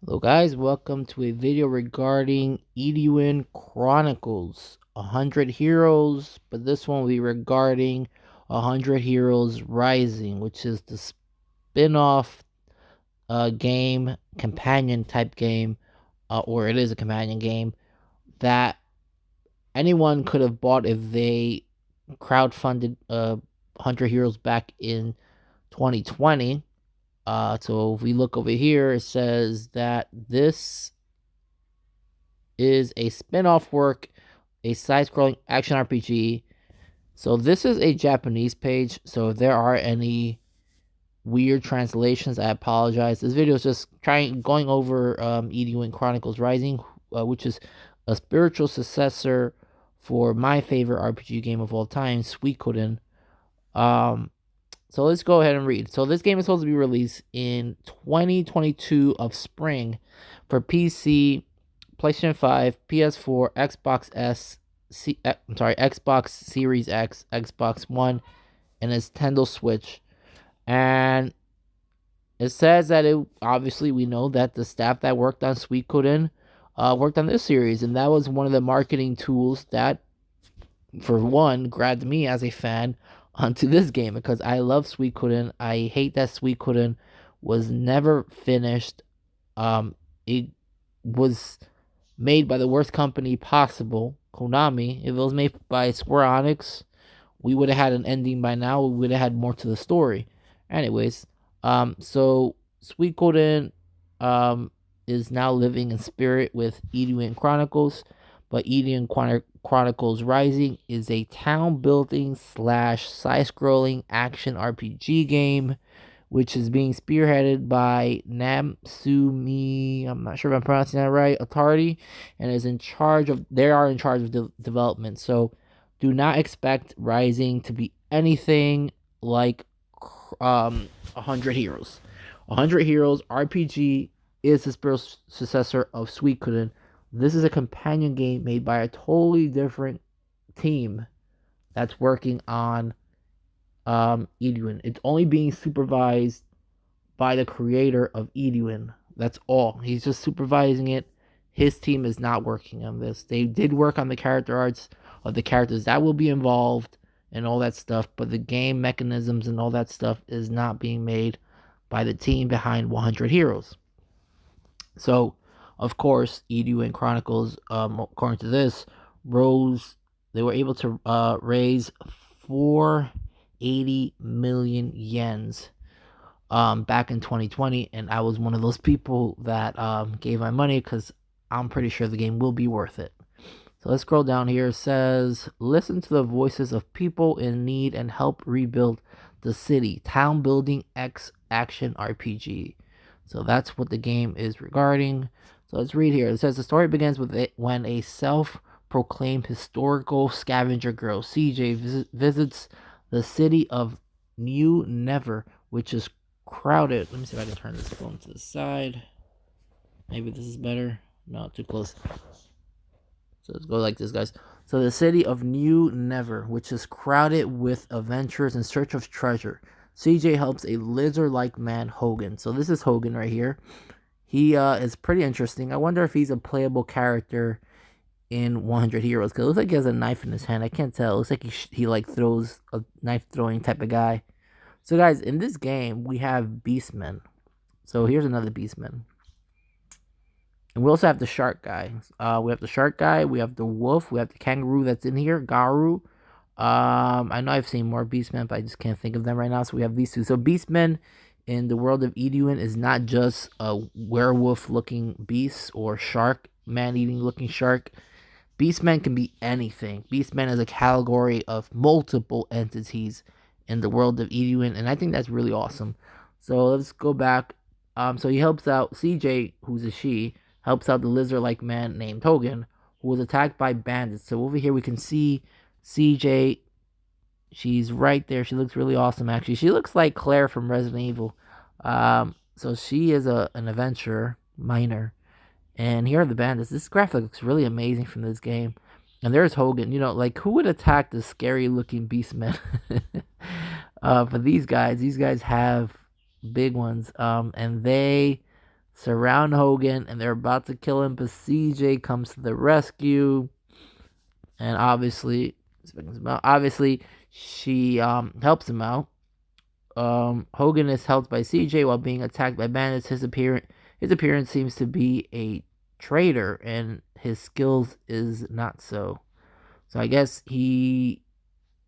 Hello guys, welcome to a video regarding Eiyuden Chronicles, 100 Heroes, but this one will be regarding 100 Heroes Rising, which is the spin-off game, companion type game, or it is a companion game, that anyone could have bought if they crowdfunded 100 Heroes back in 2020. So if we look over here, it says that this is a spin-off work, a side-scrolling action RPG. So this is a Japanese page, so if there are any weird translations, I apologize. This video is just going over Eiyuden Chronicles Rising, which is a spiritual successor for my favorite RPG game of all time, Suikoden. Um, so let's go ahead and read. So this game is supposed to be released in 2022 of spring for PC, PlayStation 5, PS4, Xbox S, Xbox Series X, Xbox One, and Nintendo Switch. And it says that it obviously we know that the staff that worked on Suikoden worked on this series, and that was one of the marketing tools that, for one, grabbed me as a fan onto this game because I love Suikoden. I hate that Suikoden was never finished. It was made by the worst company possible, Konami. If it was made by Square Enix, we would have had an ending by now. We would have had more to the story. Anyways, so Suikoden is now living in spirit with Eiyuden Chronicles, but Chronicles Rising is a town building slash side scrolling action RPG game which is being spearheaded by Namsumi. I'm not sure if I'm pronouncing that right. Authority, and is in charge of. They are in charge of development. So, do not expect Rising to be anything like 100 Heroes. 100 Heroes RPG is the spiritual successor of Suikoden. This is a companion game made by a totally different team that's working on Eiyuden. It's only being supervised by the creator of Eiyuden. That's all. He's just supervising it. His team is not working on this. They did work on the character arts of the characters that will be involved and all that stuff, but the game mechanisms and all that stuff is not being made by the team behind 100 Heroes. So, of course, Eiyuden Chronicles, according to this, rose. They were able to raise 480 million yens back in 2020, and I was one of those people that gave my money because I'm pretty sure the game will be worth it. So let's scroll down here. It says, listen to the voices of people in need and help rebuild the city. Town building X action RPG. So that's what the game is regarding. So let's read here. It says the story begins with it when a self-proclaimed historical scavenger girl, CJ, visits the city of New Never, which is crowded. Let me see if I can turn this phone to the side. Maybe this is better. No, too close. So let's go like this, guys. So the city of New Never, which is crowded with adventurers in search of treasure. CJ helps a lizard-like man, Hogan. So this is Hogan right here. He is pretty interesting. I wonder if he's a playable character in 100 Heroes, because it looks like he has a knife in his hand. I can't tell. It looks like he like throws a knife throwing type of guy. So guys, in this game we have beastmen. So here's another beastman. And we also have the shark guy. We have the shark guy. We have the wolf. We have the kangaroo that's in here, Garu. I know I've seen more beastmen, but I just can't think of them right now. So we have these two. So beastmen in the world of Eiyuden is not just a werewolf-looking beast or shark, man-eating looking shark. Beastmen can be anything. Beastmen is a category of multiple entities in the world of Eiyuden, and I think that's really awesome. So let's go back. So he helps out CJ, who's a she, helps out the lizard-like man named Hogan, who was attacked by bandits. So over here we can see CJ. She's right there. She looks really awesome, actually. She looks like Claire from Resident Evil. So she is an adventurer, miner. And here are the bandits. This graphic looks really amazing from this game. And there's Hogan. You know, like, who would attack the scary-looking beastmen? For these guys have big ones. And they surround Hogan, and they're about to kill him, but CJ comes to the rescue, and obviously, she helps him out. Hogan is helped by CJ while being attacked by bandits. His appearance seems to be a traitor, and his skills is not so. So I guess he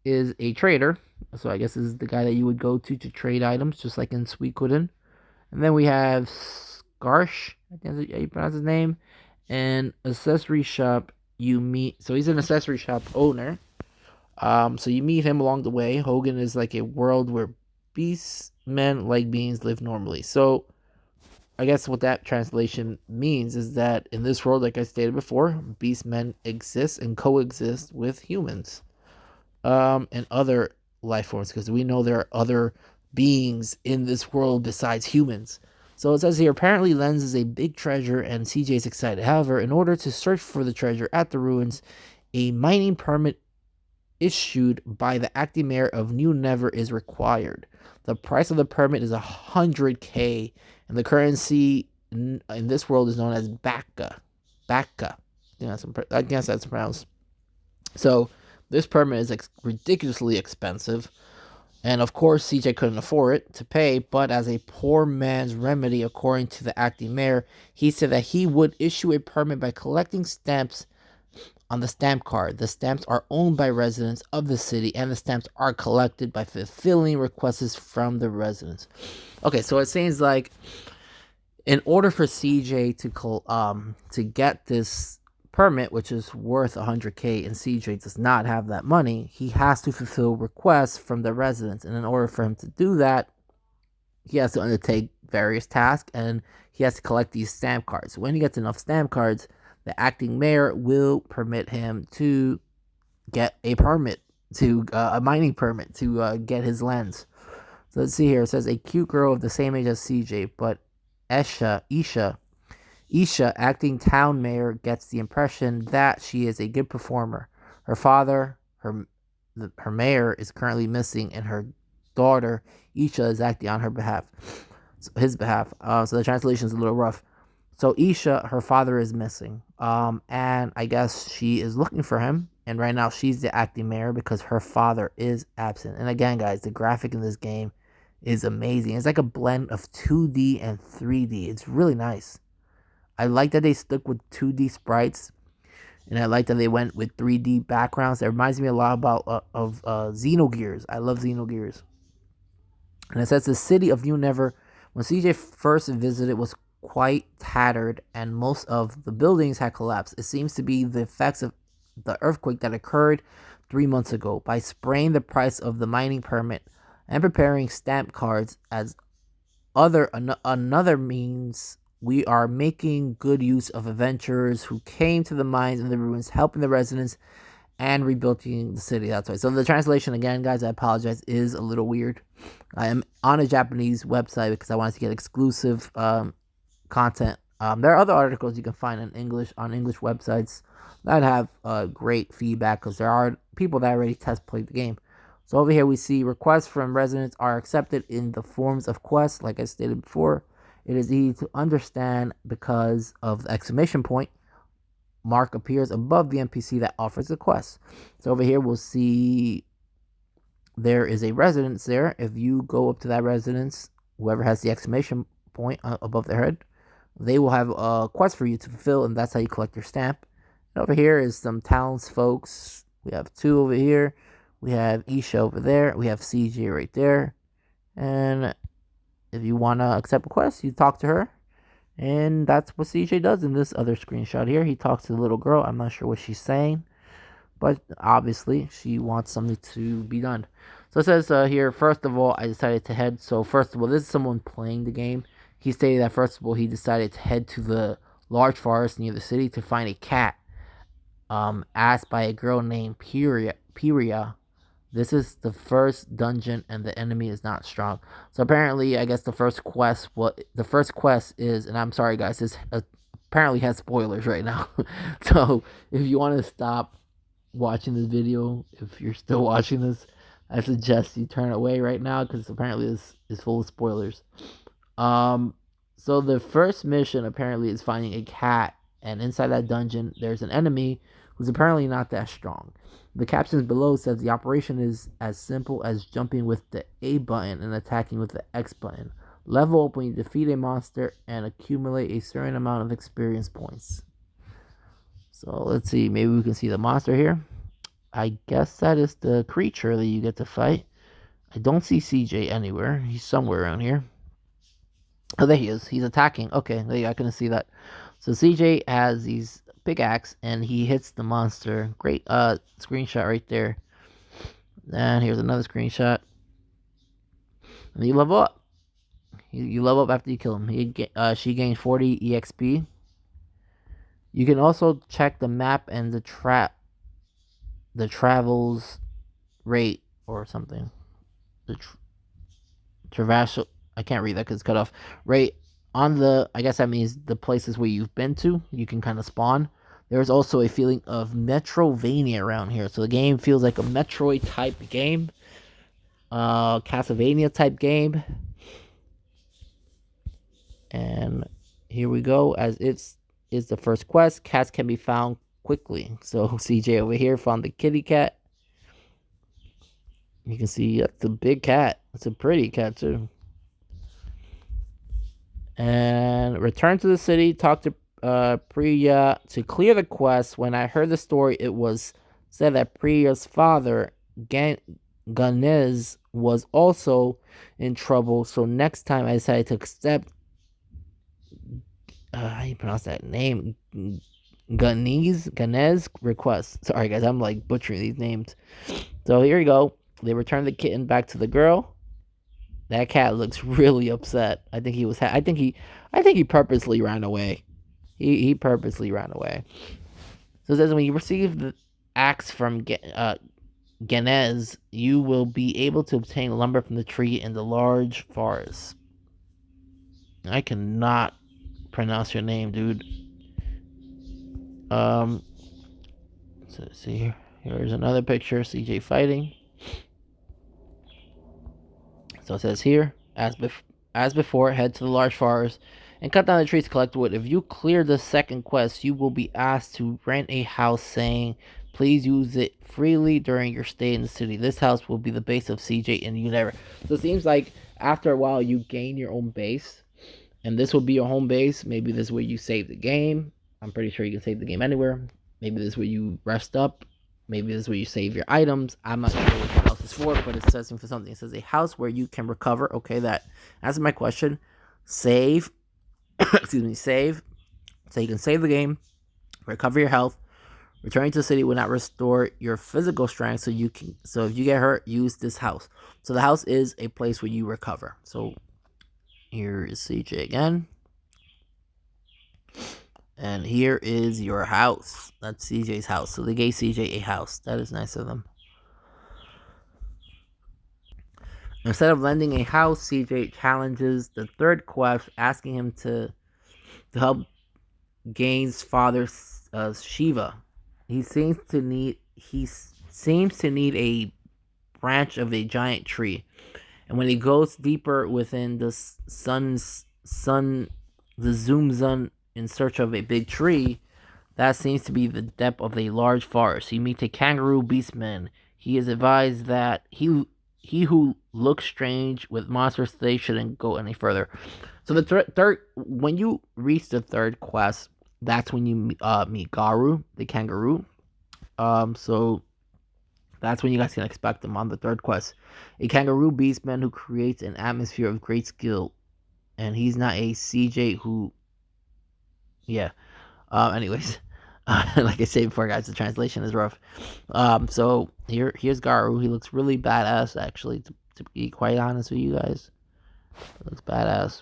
is a trader. So I guess this is the guy that you would go to trade items, just like in Suikoden. And then we have Scarce, I think that's how you pronounce his name, and accessory shop. You meet, so he's an accessory shop owner. So you meet him along the way. Hogan is like a world where beasts, men, like beings live normally. So I guess what that translation means is that in this world, like I stated before, beast men exist and coexist with humans, and other life forms, because we know there are other beings in this world besides humans. So it says here, apparently Lens is a big treasure and CJ is excited. However, in order to search for the treasure at the ruins, a mining permit issued by the acting mayor of New Never is required. The price of the permit is 100K, and the currency in this world is known as Baka. Baka. I guess that's pronounced. So this permit is ridiculously expensive, and of course CJ couldn't afford it to pay, but as a poor man's remedy, according to the acting mayor, he said that he would issue a permit by collecting stamps on the stamp card. The stamps are owned by residents of the city, and the stamps are collected by fulfilling requests from the residents. Okay, so it seems like in order for CJ to get this permit, which is worth 100K, and CJ does not have that money, he has to fulfill requests from the residents. And in order for him to do that, he has to undertake various tasks, and he has to collect these stamp cards. When he gets enough stamp cards, the acting mayor will permit him to get a permit, to a mining permit, to get his lens. So let's see here. It says a cute girl of the same age as CJ, but Isha, acting town mayor, gets the impression that she is a good performer. Her father, her mayor, is currently missing, and her daughter Isha is acting on his behalf. So the translation is a little rough. So Isha, her father is missing, and I guess she is looking for him. And right now she's the acting mayor because her father is absent. And again, guys, the graphic in this game is amazing. It's like a blend of 2D and 3D. It's really nice. I like that they stuck with 2D sprites, and I like that they went with 3D backgrounds. It reminds me a lot of Xenogears. I love Xenogears. And it says the city of New Never, when CJ first visited, was quite tattered, and most of the buildings had collapsed. It seems to be the effects of the earthquake that occurred 3 months ago. By spraying the price of the mining permit and preparing stamp cards as another means, we are making good use of adventurers who came to the mines and the ruins, helping the residents and rebuilding the city. That's right. So the translation, again, guys, I apologize, is a little weird. I am on a Japanese website because I wanted to get exclusive content. There are other articles you can find in English on English websites that have great feedback, because there are people that already test played the game. So over here we see requests from residents are accepted in the forms of quests. Like I stated before, it is easy to understand because of the exclamation point mark appears above the NPC that offers the quest. So over here we'll see there is a residence there. If you go up to that residence, whoever has the exclamation point above their head, they will have a quest for you to fulfill, and that's how you collect your stamp. And over here is some townsfolk. We have two over here. We have Isha over there. We have CJ right there. And if you want to accept a quest, you talk to her. And that's what CJ does in this other screenshot here. He talks to the little girl. I'm not sure what she's saying, but obviously she wants something to be done. So it says here, first of all, I decided to head. So first of all, this is someone playing the game. He stated that first of all, he decided to head to the large forest near the city to find a cat asked by a girl named Piria. This is the first dungeon, and the enemy is not strong. So apparently, I guess the first quest is, and I'm sorry guys, this apparently has spoilers right now. So if you want to stop watching this video, if you're still watching this, I suggest you turn away right now, because apparently this is full of spoilers. So the first mission apparently is finding a cat, and inside that dungeon there's an enemy who's apparently not that strong. The captions below says the operation is as simple as jumping with the A button and attacking with the X button. Level up when you defeat a monster and accumulate a certain amount of experience points. So let's see, maybe we can see the monster here. I guess that is the creature that you get to fight. I don't see CJ anywhere. He's somewhere around here. Oh, there he is. He's attacking. Okay, there you go. I couldn't see that. So CJ has these pickaxe and he hits the monster. Great screenshot right there. And here's another screenshot. And you level up. You level up after you kill him. She gains 40 EXP. You can also check the map and the travels rate or something. The traversal. I can't read that because it's cut off. Rate on the. I guess that means the places where you've been to. You can kind of spawn. There's also a feeling of Metrovania around here. So the game feels like a Metroid type game. Castlevania type game. And here we go. As it's the first quest. Cats can be found quickly. So CJ over here found the kitty cat. You can see that's a big cat. It's a pretty cat too. And return to the city. Talk to Priya to clear the quest. When I heard the story, it was said that Priya's father, Ganesh, was also in trouble. So next time I decided to accept. How do you pronounce that name? Ganesh request. Sorry guys, I'm like butchering these names. So here you go. They return the kitten back to the girl. That cat looks really upset. I think he was. I think he purposely ran away. He purposely ran away. So it says when you receive the axe from Ganesh, you will be able to obtain lumber from the tree in the large forest. I cannot pronounce your name, dude. So see here. Here's another picture. CJ fighting. So it says here, as before, head to the large forest and cut down the trees to collect wood. If you clear the second quest, you will be asked to rent a house, saying, please use it freely during your stay in the city. This house will be the base of CJ and E.N.DNetwork. So it seems like after a while you gain your own base, and this will be your home base. Maybe this is where you save the game. I'm pretty sure you can save the game anywhere. Maybe this is where you rest up. Maybe this is where you save your items. I'm not sure what the house is for, but it says for something. It says a house where you can recover. Okay, that answers my question. Save. Excuse me, save. So you can save the game, recover your health. Returning to the city will not restore your physical strength, so if you get hurt, use this house. So the house is a place where you recover. So here is CJ again. And here is your house. That's CJ's house. So they gave CJ a house. That is nice of them. Instead of lending a house, CJ challenges the third quest, asking him to help Gain's father, Shiva. He seems to need a branch of a giant tree, and when he goes deeper within the zooms in search of a big tree, that seems to be the depth of a large forest. He meets a kangaroo beastman. He is advised that he who looks strange with monsters, they shouldn't go any further. So the third, when you reach the third quest, that's when you meet Garu, the kangaroo. So that's when you guys can expect him on the third quest. A kangaroo beastman who creates an atmosphere of great skill, and he's not a CJ who, yeah. Anyways, like I said before, guys, the translation is rough. So here's Garu. He looks really badass, actually. To be quite honest with you guys, he looks badass.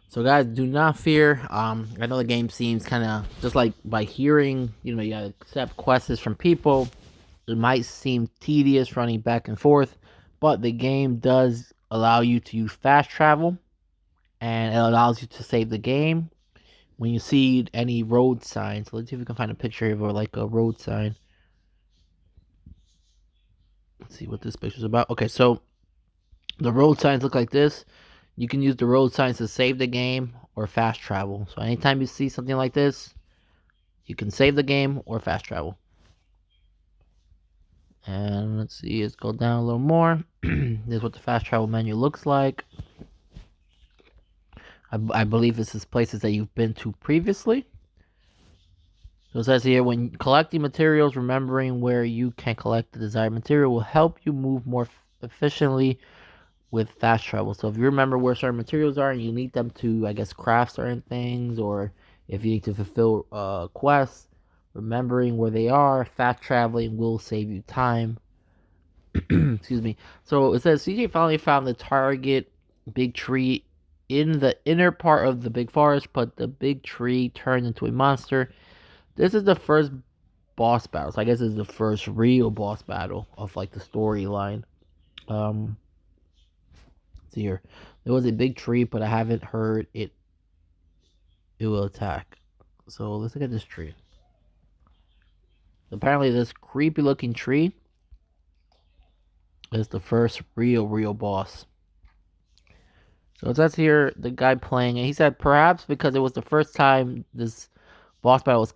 So guys, do not fear. I know the game seems kind of just like by hearing, you gotta accept quests from people. It might seem tedious running back and forth, but the game does allow you to use fast travel, and it allows you to save the game. When you see any road signs, let's see if we can find a picture of like a road sign. Let's see what this picture's about. Okay, so the road signs look like this. You can use the road signs to save the game or fast travel. So anytime you see something like this, you can save the game or fast travel. And let's see, let's go down a little more. This is what the fast travel menu looks like. I believe this is places that you've been to previously. So it says here, when collecting materials, remembering where you can collect the desired material will help you move more efficiently with fast travel. So if you remember where certain materials are and you need them to, I guess, craft certain things, or if you need to fulfill quests, remembering where they are, fast traveling will save you time. Excuse me. So it says CJ finally found the target big tree in the inner part of the big forest, but the big tree turned into a monster. This is the first boss battle. So I guess this is the first real boss battle of like the storyline. See here. There was a big tree, but I haven't heard it will attack. So let's look at this tree. Apparently this creepy looking tree is the first real boss. So it says here the guy playing it. He said perhaps because it was the first time this boss battle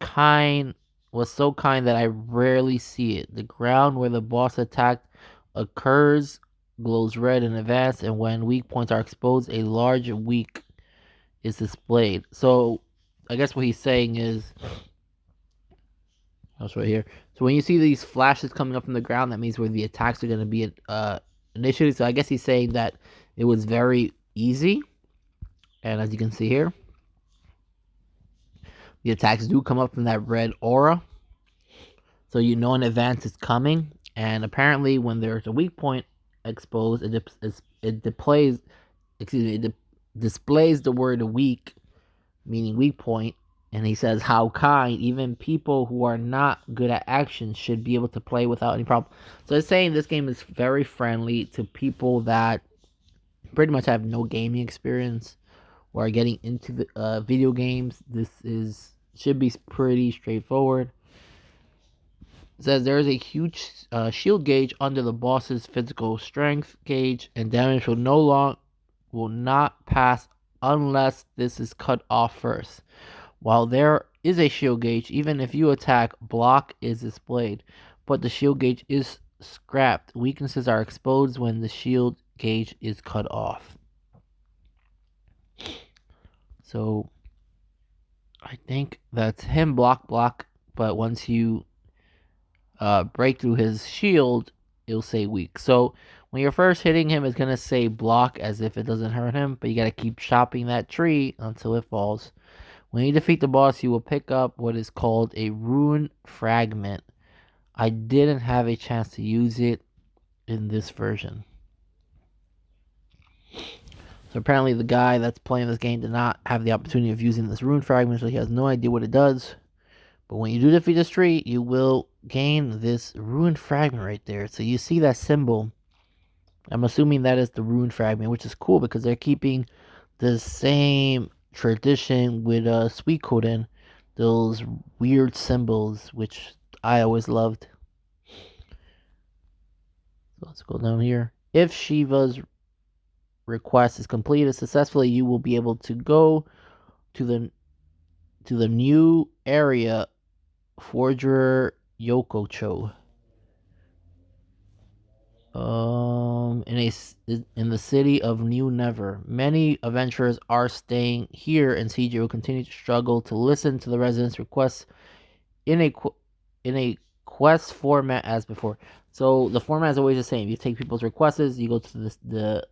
was so kind that I rarely see it. The ground where the boss attacked occurs glows red in advance, and when weak points are exposed, a large weak is displayed. So I guess what he's saying is, that's right here. So when you see these flashes coming up from the ground, that means where the attacks are going to be initially. So I guess he's saying that it was very easy, and as you can see here, the attacks do come up from that red aura, so you know in advance it's coming. And apparently, when there's a weak point exposed, it displays, displays the word weak, meaning weak point. And he says, how kind, even people who are not good at action should be able to play without any problem. So it's saying this game is very friendly to people that pretty much have no gaming experience or are getting into the video games. Should be pretty straightforward. It says there is a huge shield gauge under the boss's physical strength gauge, and damage will not pass unless this is cut off first. While there is a shield gauge, even if you attack, block is displayed, but the shield gauge is scrapped. Weaknesses are exposed when the shield gauge is cut off. So I think that's him block, but once you break through his shield, it'll say weak. So when you're first hitting him, it's going to say block as if it doesn't hurt him, but you got to keep chopping that tree until it falls. When you defeat the boss, you will pick up what is called a Rune Fragment. I didn't have a chance to use it in this version. So apparently the guy that's playing this game did not have the opportunity of using this Rune Fragment, so he has no idea what it does. But when you do defeat this tree, you will gain this Rune Fragment right there. So you see that symbol. I'm assuming that is the Rune Fragment, which is cool because they're keeping the same tradition with Suikoden, those weird symbols, which I always loved. So let's go down here. If Shiva's request is completed successfully, you will be able to go to the new area, Forger Yokocho. In the city of New Never. Many adventurers are staying here, and CJ will continue to struggle to listen to the residents' requests in a quest format as before. So the format is always the same. You take people's requests, you go to the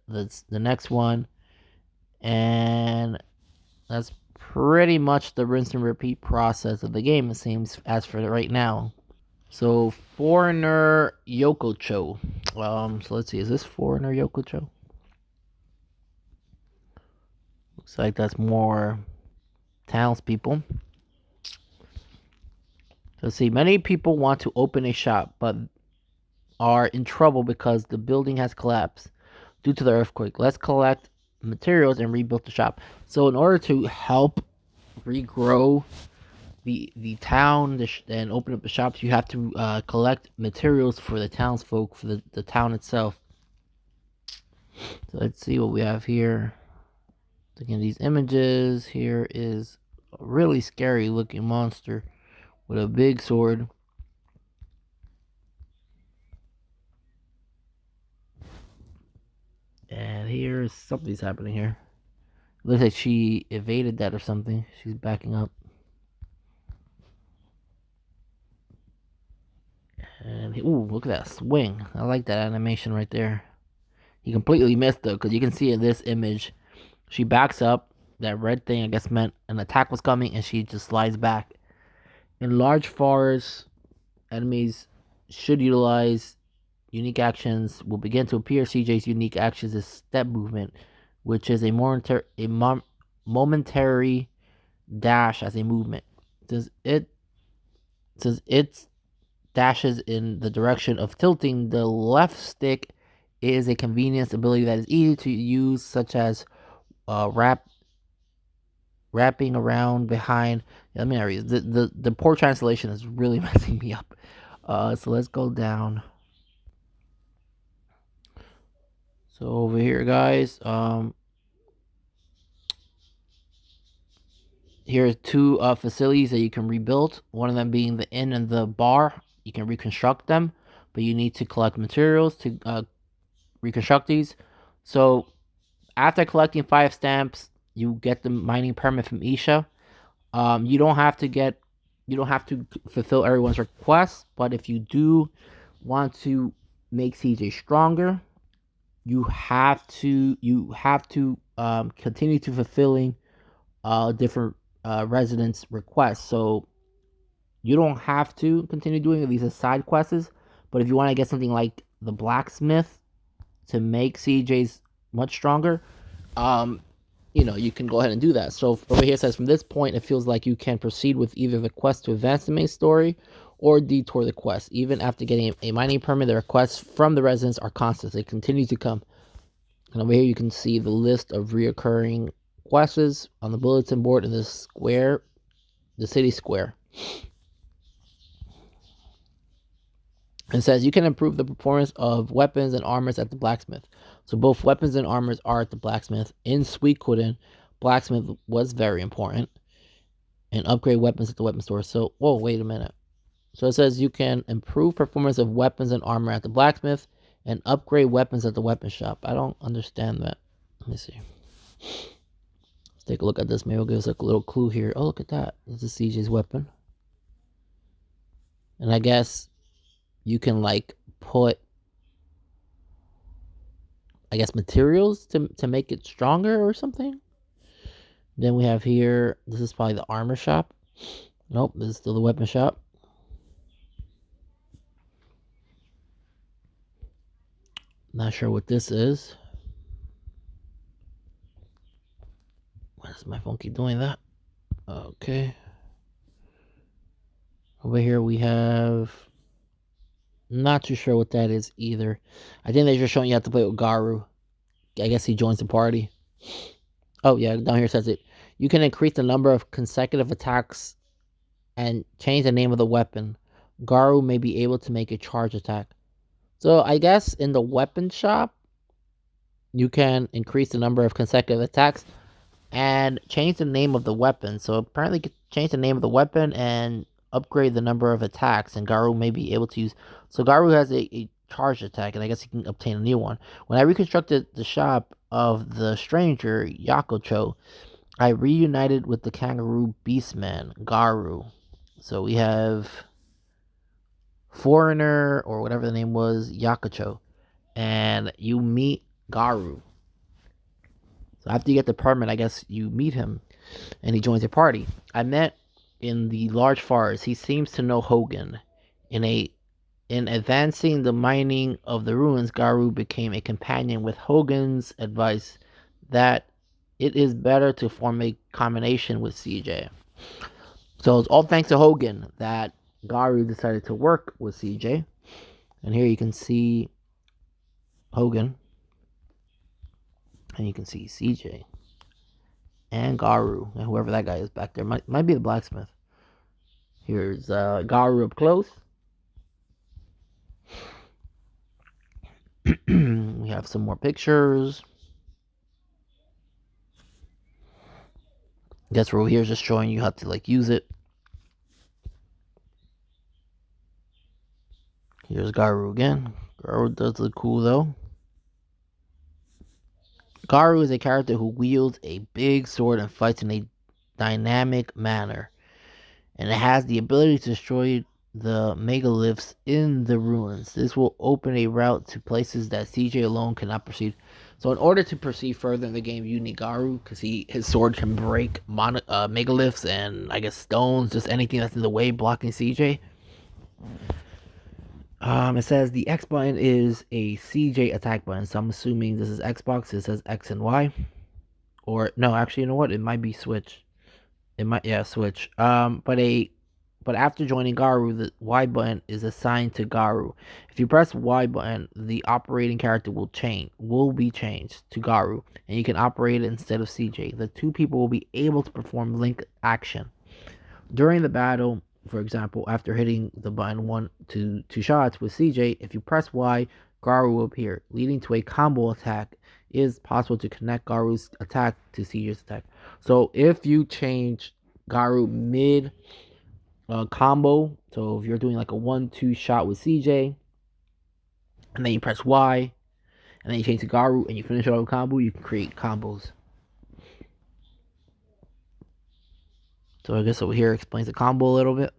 next one, and that's pretty much the rinse and repeat process of the game. It seems as for right now. So Foreigner Yokocho. So let's see. Is this Foreigner Yokocho? Looks like that's more townspeople. Let's see. Many people want to open a shop, but are in trouble because the building has collapsed due to the earthquake. Let's collect materials and rebuild the shop. So in order to help regrow the town and open up the shops, you have to collect materials for the townsfolk, for the town itself. So let's see what we have here. Looking at these images, here is a really scary looking monster with a big sword. And here's something's happening here. Looks like she evaded that or something. She's backing up. And ooh, look at that swing. I like that animation right there. He completely missed though, because you can see in this image, she backs up. That red thing, I guess, meant an attack was coming, and she just slides back. In large forests, enemies should utilize unique actions. Will begin to appear. CJ's unique actions is step movement, which is a momentary dash as a movement. Since it dashes in the direction of tilting the left stick, is a convenience ability that is easy to use, such as wrapping around behind. Let me not read the poor translation is really messing me up. So let's go down. So over here, guys, here are two facilities that you can rebuild. One of them being the inn and the bar. You can reconstruct them, but you need to collect materials to reconstruct these. So after collecting 5 stamps, you get the mining permit from Isha. You don't have to fulfill everyone's requests, but if you do want to make CJ stronger, you have to continue to fulfilling different residents' requests. So you don't have to continue doing these as side quests, but if you want to get something like the blacksmith to make CJ's much stronger, um, you can go ahead and do that. So over here it says, from this point, it feels like you can proceed with either the quest to advance the main story or detour the quest. Even after getting a mining permit, the requests from the residents are constant. They continue to come. And over here you can see the list of reoccurring quests on the bulletin board in the square, the city square. It says you can improve the performance of weapons and armors at the blacksmith. So both weapons and armors are at the blacksmith. In Suikoden, blacksmith was very important. And upgrade weapons at the weapon store. So, whoa, wait a minute. So it says you can improve performance of weapons and armor at the blacksmith and upgrade weapons at the weapon shop. I don't understand that. Let me see. Let's take a look at this. Maybe it'll give us a little clue here. Oh, look at that. This is CJ's weapon. And I guess you can put, I guess, materials to make it stronger or something. Then we have here, this is probably the armor shop. Nope, this is still the weapon shop. Not sure what this is. Why does my phone keep doing that? Okay. Over here we have, not too sure what that is either. I think they're just showing you how to play with Garu. I guess he joins the party. Oh yeah, down here says it. You can increase the number of consecutive attacks and change the name of the weapon. Garu may be able to make a charge attack. So I guess in the weapon shop, you can increase the number of consecutive attacks and change the name of the weapon. So apparently, you can change the name of the weapon and upgrade the number of attacks. And Garu may be able to use. So Garu has a charge attack, and I guess he can obtain a new one. When I reconstructed the shop of the stranger Yakocho, I reunited with the kangaroo beastman Garu. So we have foreigner or whatever the name was, Yakocho, and you meet Garu. So after you get the permit, I guess you meet him, and he joins your party. I met in the large forest. He seems to know Hogan. In advancing the mining of the ruins, Garu became a companion with Hogan's advice that it is better to form a combination with CJ. So it's all thanks to Hogan that Garu decided to work with CJ. And here you can see Hogan. And you can see CJ. And Garu. And whoever that guy is back there. Might be the blacksmith. Here's Garu up close. We have some more pictures. Guess we're here just showing you how to like use it. Here's Garu again. Garu does look cool though. Garu is a character who wields a big sword and fights in a dynamic manner, and it has the ability to destroy the megaliths in the ruins. This will open a route to places that CJ alone cannot proceed. So in order to proceed further in the game, you need Garu because his sword can break megaliths and I guess stones, just anything that's in the way blocking CJ. It says the X button is a CJ attack button, so I'm assuming this is Xbox. It says X and Y, or no, actually, you know what? It might be Switch. It might, yeah, Switch. But after joining Garu, the Y button is assigned to Garu. If you press Y button, the operating character will be changed to Garu, and you can operate it instead of CJ. The two people will be able to perform link action during the battle. For example, after hitting the button two shots with CJ, if you press Y, Garu will appear, leading to a combo attack. It is possible to connect Garu's attack to CJ's attack. So if you change Garu mid combo, so if you're doing like a 1-2 shot with CJ, and then you press Y, and then you change to Garu, and you finish it off with combo, you can create combos. So I guess over here explains the combo a little bit.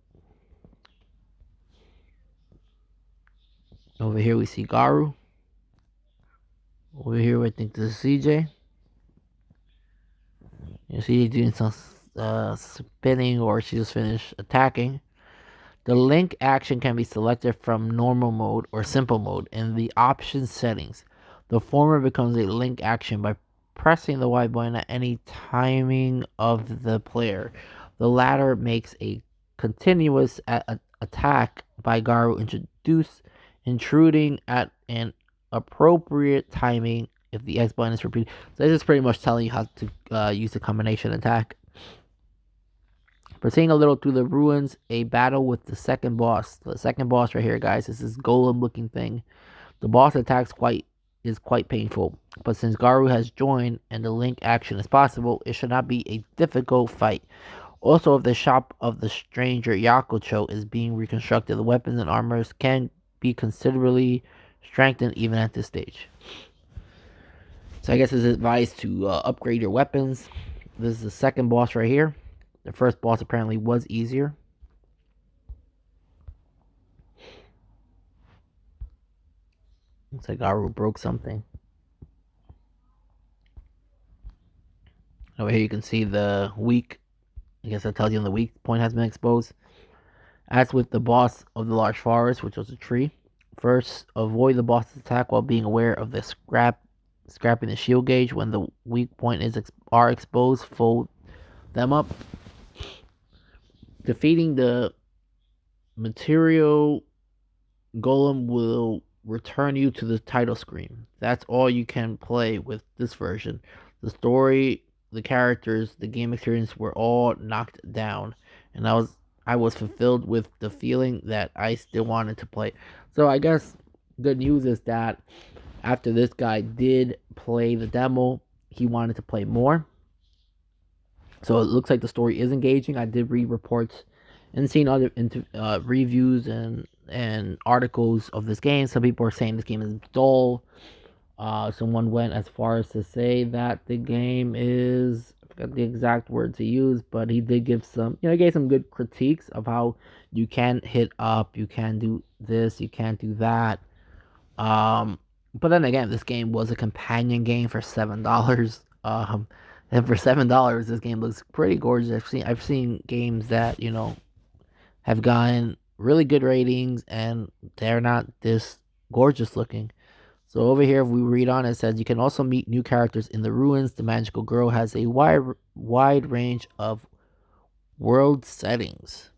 Over here we see Garu. Over here I think this is CJ. You see doing some spinning, or she just finished attacking. The link action can be selected from normal mode or simple mode in the options settings. The former becomes a link action by pressing the Y button at any timing of the player. The latter makes a continuous attack by Garu intruding at an appropriate timing if the X button is repeated. So this is pretty much telling you how to use the combination attack. Proceeding a little through the ruins, a battle with the second boss. The second boss right here, guys, is this golem looking thing. The boss attacks is quite painful, but since Garu has joined and the link action is possible, it should not be a difficult fight. Also, if the shop of the stranger Yakucho is being reconstructed, the weapons and armors can be considerably strengthened even at this stage. So I guess it's advised to upgrade your weapons. This is the second boss right here. The first boss apparently was easier. Looks like Garu broke something. Over here you can see the weak. I guess that tells you the weak point has been exposed. As with the boss of the large forest, which was a tree, first avoid the boss's attack while being aware of the scrapping the shield gauge. When the weak point are exposed, fold them up. Defeating the material golem will return you to the title screen. That's all you can play with this version. The story, the characters, the game experience were all knocked down, and I was fulfilled with the feeling that I still wanted to play. So I guess good news is that after this guy did play the demo, he wanted to play more. So it looks like the story is engaging. I did read reports and seen other reviews and articles of this game. Some people are saying this game is dull. Someone went as far as to say that the game is, I forgot the exact word to use, but he did give some, he gave some good critiques of how you can hit up, you can do this, you can't do that. But then again, this game was a companion game for $7. And for $7, this game looks pretty gorgeous. I've seen games that have gotten really good ratings and they're not this gorgeous looking. So over here, if we read on, it says you can also meet new characters in the ruins. The magical girl has a wide range of world settings.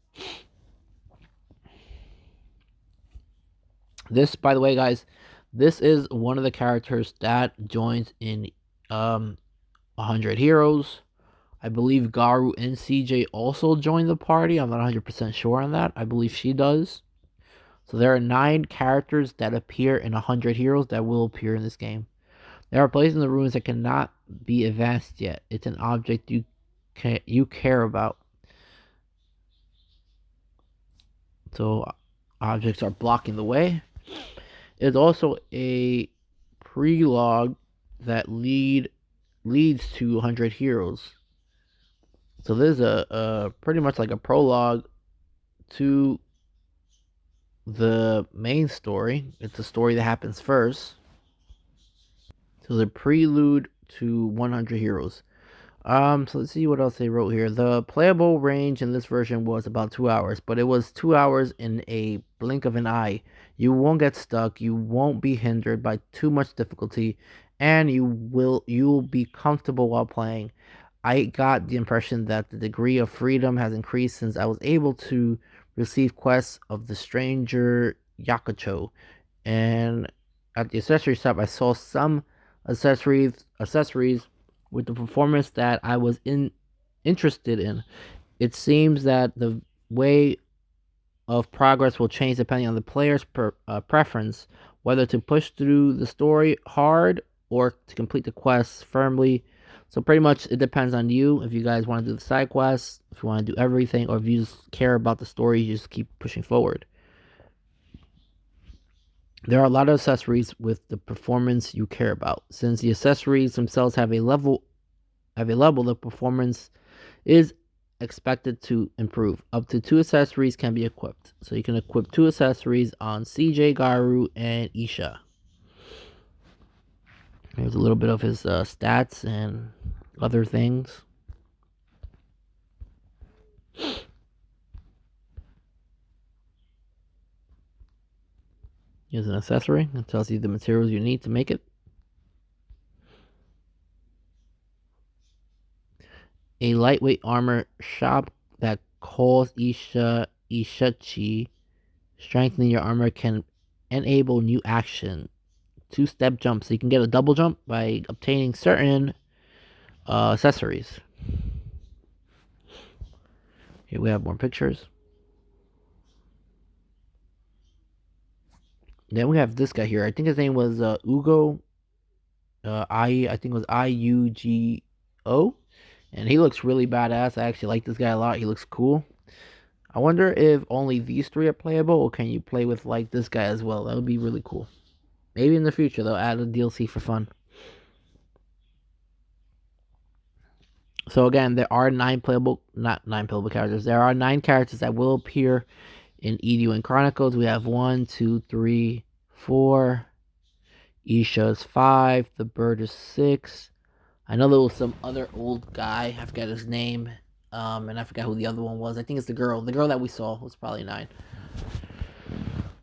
This, by the way, guys, this is one of the characters that joins in 100 Heroes. I believe Garu and CJ also joined the party. I'm not 100% sure on that. I believe she does. So there are 9 characters that appear in 100 Heroes that will appear in this game. There are places in the ruins that cannot be advanced yet. It's an object you care about. So objects are blocking the way. It's also a prologue that leads to 100 Heroes. So there's a pretty much like a prologue to the main story. It's a story that happens first. So the prelude to 100 Heroes. So let's see what else they wrote here. The playable range in this version was about 2 hours, but it was 2 hours in a blink of an eye. You won't get stuck, you won't be hindered by too much difficulty, and you'll be comfortable while playing. I got the impression that the degree of freedom has increased since I was able to receive quests of the stranger Yakucho. And at the accessory shop I saw some accessories with the performance that I was interested in. It seems that the way of progress will change depending on the player's preference, whether to push through the story hard or to complete the quests firmly. So pretty much it depends on you. If you guys want to do the side quests, if you want to do everything, or if you just care about the story, you just keep pushing forward. There are a lot of accessories with the performance you care about. Since the accessories themselves have a level, the performance is expected to improve. Up to 2 accessories can be equipped. So you can equip 2 accessories on CJ, Garu, and Isha. Here's a little bit of his stats and other things. Here's an accessory. It tells you the materials you need to make it. A lightweight armor shop that calls Ishachi. Strengthening your armor can enable new action. 2-step jump. So you can get a double jump by obtaining certain accessories. Here we have more pictures. Then we have this guy here. I think his name was Ugo. I think it was IUGO. And he looks really badass. I actually like this guy a lot. He looks cool. I wonder if only these 3 are playable, or can you play with like this guy as well? That would be really cool. Maybe in the future they'll add a DLC for fun. So again, there are 9 playable, not 9 playable characters. There are 9 characters that will appear in Eiyuden Chronicles. We have 1, 2, 3, 4. Isha's 5. The bird is 6. I know there was some other old guy. I forgot his name. And I forgot who the other one was. I think it's the girl. The girl that we saw was probably 9.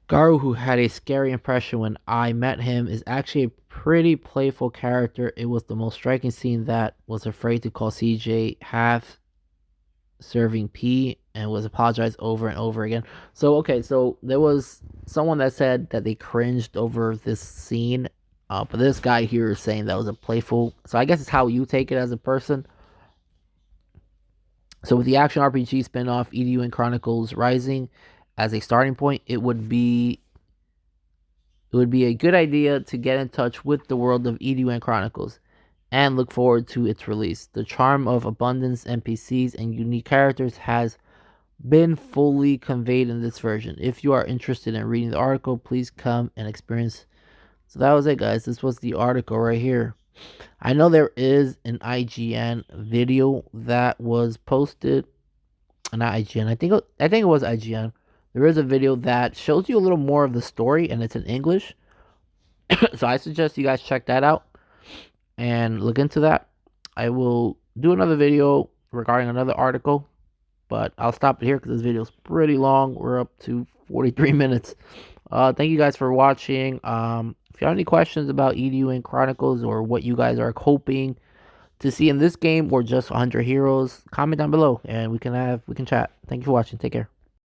Garu, who had a scary impression when I met him, is actually a pretty playful character. It was the most striking scene that was afraid to call CJ half serving P and was apologized over and over again. So okay, so there was someone that said that they cringed over this scene, but this guy here is saying that was a playful. So I guess it's how you take it as a person. So with the action RPG spin-off Eiyuden Chronicles Rising as a starting point, it would be a good idea to get in touch with the world of Eiyuden Chronicles and look forward to its release. The charm of abundance, NPCs, and unique characters has been fully conveyed in this version. If you are interested in reading the article, please come and experience. So that was it, guys. This was the article right here. I know there is an IGN video that was posted. Not IGN. I think it was IGN. There is a video that shows you a little more of the story, and it's in English. So I suggest you guys check that out and look into that. I will do another video regarding another article, but I'll stop it here because this video is pretty long. We're up to 43 minutes. Thank you guys for watching. If you have any questions about Eiyuden Chronicles or what you guys are hoping to see in this game or just 100 Heroes, comment down below and we can chat. Thank you for watching. Take care.